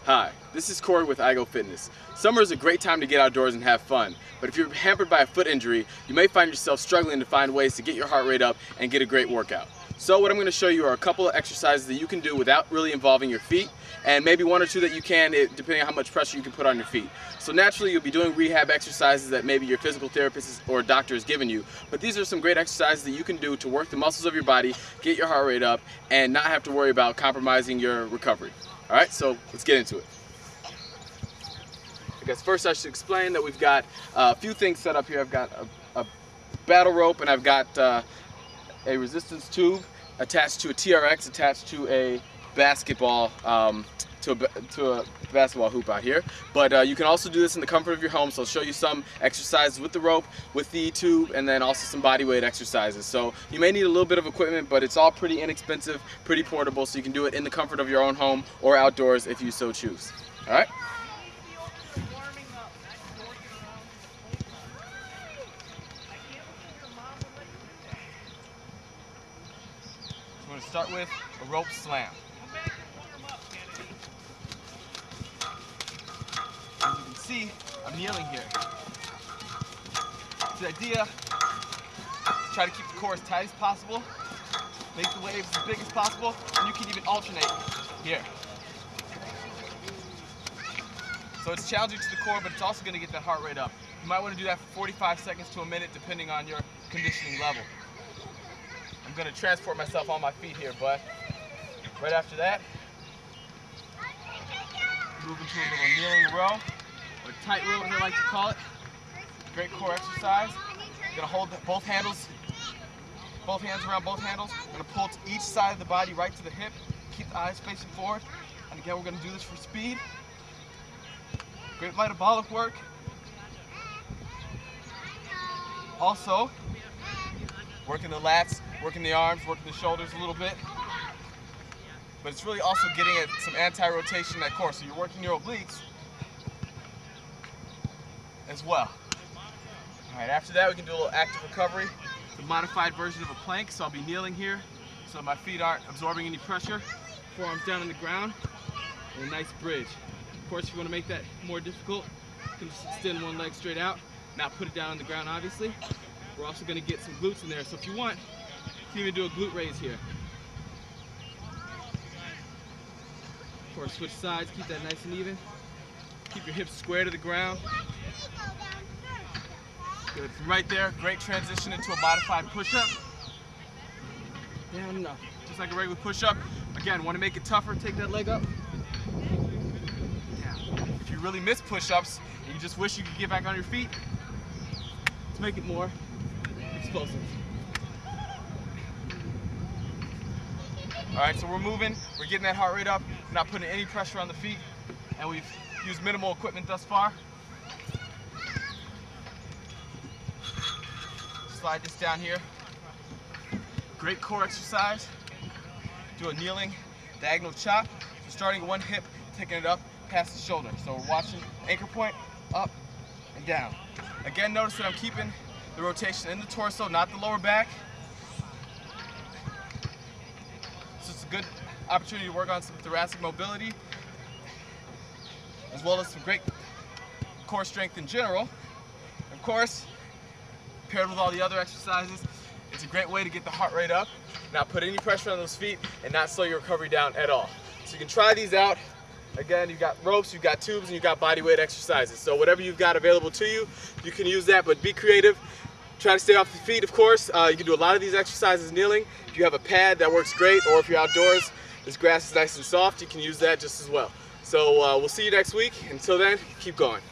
Hi, this is Corey with iGo Fitness. Summer is a great time to get outdoors and have fun, but if you're hampered by a foot injury, you may find yourself struggling to find ways to get your heart rate up and get a great workout. So what I'm going to show you are a couple of exercises that you can do without really involving your feet, and maybe one or two that you can, depending on how much pressure you can put on your feet. So naturally you'll be doing rehab exercises that maybe your physical therapist or doctor has given you, but these are some great exercises that you can do to work the muscles of your body, get your heart rate up, and not have to worry about compromising your recovery. Alright, so let's get into it. I guess first I should explain that we've got a few things set up here. I've got a battle rope, and I've got a resistance tube attached to a TRX, attached to a basketball, to a basketball hoop out here. But you can also do this in the comfort of your home, so I'll show you some exercises with the rope, with the tube, and then also some body weight exercises. So you may need a little bit of equipment, but it's all pretty inexpensive, pretty portable, so you can do it in the comfort of your own home or outdoors if you so choose. All right? I'm going to start with a rope slam. As you can see, I'm kneeling here. The idea is try to keep the core as tight as possible, make the waves as big as possible, and you can even alternate here. So it's challenging to the core, but it's also going to get that heart rate up. You might want to do that for 45 seconds to a minute, depending on your conditioning level. I'm going to transport myself on my feet here, but right after that, move into a little kneeling row, or tight row as I like to call it. Great core exercise. Going to hold both hands around both handles. Going to pull to each side of the body right to the hip. Keep the eyes facing forward. And again, we're going to do this for speed. Great metabolic work. Also, working the lats, working the arms, working the shoulders a little bit. But it's really also getting at some anti-rotation in that core. So you're working your obliques as well. All right, after that we can do a little active recovery. It's a modified version of a plank, so I'll be kneeling here so my feet aren't absorbing any pressure. Forearms down on the ground, and a nice bridge. Of course, if you want to make that more difficult, you can just extend one leg straight out, not put it down on the ground obviously. We're also going to get some glutes in there, so if you want, you can even do a glute raise here. Of course, switch sides, keep that nice and even. Keep your hips square to the ground. Good. From right there, great transition into a modified push-up. Down and up, just like a regular push-up. Again, want to make it tougher, take that leg up. Down. If you really miss push-ups, and you just wish you could get back on your feet, let's make it more explosive. All right, so we're moving, we're getting that heart rate up, we're not putting any pressure on the feet, and we've used minimal equipment thus far. Slide this down here. Great core exercise. Do a kneeling diagonal chop. So starting at one hip, taking it up past the shoulder. So we're watching anchor point, up and down. Again, notice that I'm keeping the rotation in the torso, not the lower back. So it's a good opportunity to work on some thoracic mobility, as well as some great core strength in general. Of course, paired with all the other exercises, it's a great way to get the heart rate up, not put any pressure on those feet, and not slow your recovery down at all. So you can try these out. Again, you've got ropes, you've got tubes, and you've got body weight exercises. So whatever you've got available to you, you can use that, but be creative. Try to stay off the feet, of course. You can do a lot of these exercises kneeling. If you have a pad, that works great, or if you're outdoors, this grass is nice and soft, you can use that just as well. So we'll see you next week. Until then, keep going.